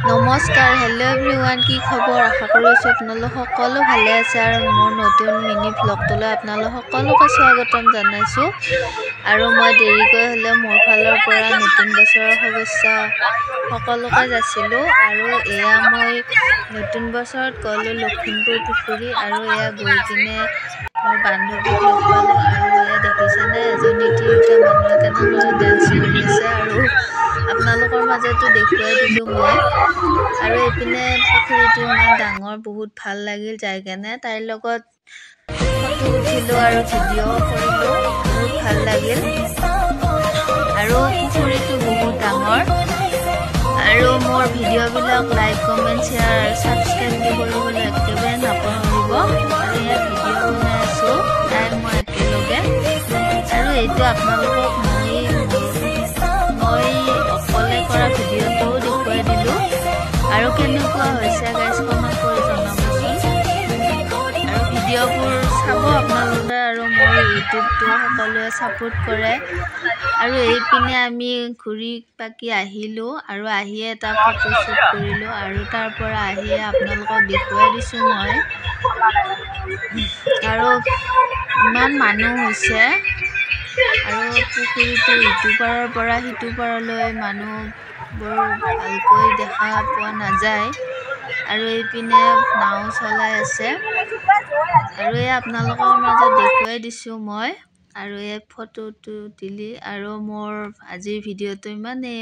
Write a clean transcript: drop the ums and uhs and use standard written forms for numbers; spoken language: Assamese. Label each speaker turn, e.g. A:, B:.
A: নমস্কাৰ, হেল্ল' এভৰিৱান, কি খবৰ? আশা কৰিছোঁ আপোনালোক সকলো ভালে আছে আৰু মোৰ নতুন মিনি ভ্লগটোলৈ আপোনালোক সকলোকে স্বাগতম জনাইছোঁ। আৰু মই দেৰিকৈ হ'লেও মোৰ ফালৰ পৰা নতুন বছৰৰ শুভেচ্ছা সকলোকে যাচিলোঁ। আৰু এয়া মই নতুন বছৰত গ'লোঁ লখিমপুৰ পুখুৰী, আৰু এয়া গৈ কিনে মোৰ বান্ধৱীক লগ পালোঁ। আৰু এয়া দেখিছেনে এজনী তিৰোতা মানুহে কেনেকৈ ডান্স কৰি আছে, আৰু আপোনালোকৰ মাজতো দেখুৱাই দিলোঁ মই। আৰু এইপিনে পুখুৰীটো ইমান ডাঙৰ, বহুত ভাল লাগিল যাই কেনে। তাইৰ লগত ফটো উঠিলোঁ আৰু ভিডিঅ' কৰিলোঁ, বহুত ভাল লাগিল। আৰু পুখুৰীটো বহুত ডাঙৰ। আৰু মোৰ ভিডিঅ'বিলাক লাইক, কমেণ্ট, শ্বেয়াৰ আৰু ছাবস্ক্ৰাইব কৰিবলৈ একেবাৰে নাপাহৰিব। আৰু এয়া ভিডিঅ' বনাই আছোঁ তাই মই একেলগে। আৰু এইটো আপোনালোকক মই অকলে কৰা ভিডিঅ'টোও দেখুৱাই দিলোঁ। আৰু কেনেকুৱা হৈছে গাইজ কমেণ্ট কৰি জনাবচোন। আৰু ভিডিঅ'বোৰ চাব আপোনালোকে, আৰু মোৰ ইউটিউবটো সকলোৱে ছাপোৰ্ট কৰে। আৰু এইপিনে আমি ঘূৰি পাকি আহিলোঁ, আৰু আহিয়ে এটা ফটোশ্বুট কৰিলোঁ। আৰু তাৰ পৰা আহিয়ে আপোনালোকক দেখুৱাই দিছোঁ মই। আৰু ইমান মানুহ হৈছে, আৰু পুখুৰীটো ইটো পাৰৰ পৰা সিটো পাৰলৈ মানুহবোৰ ভালকৈ দেখা পোৱা নাযায়। আৰু এইপিনে নাও চলাই আছে, আৰু এই আপোনালোকৰ মাজত দেখুৱাই দিছোঁ মই। আৰু এই ফটোটো দিলি, আৰু মোৰ আজিৰ ভিডিঅ'টো ইমানেই।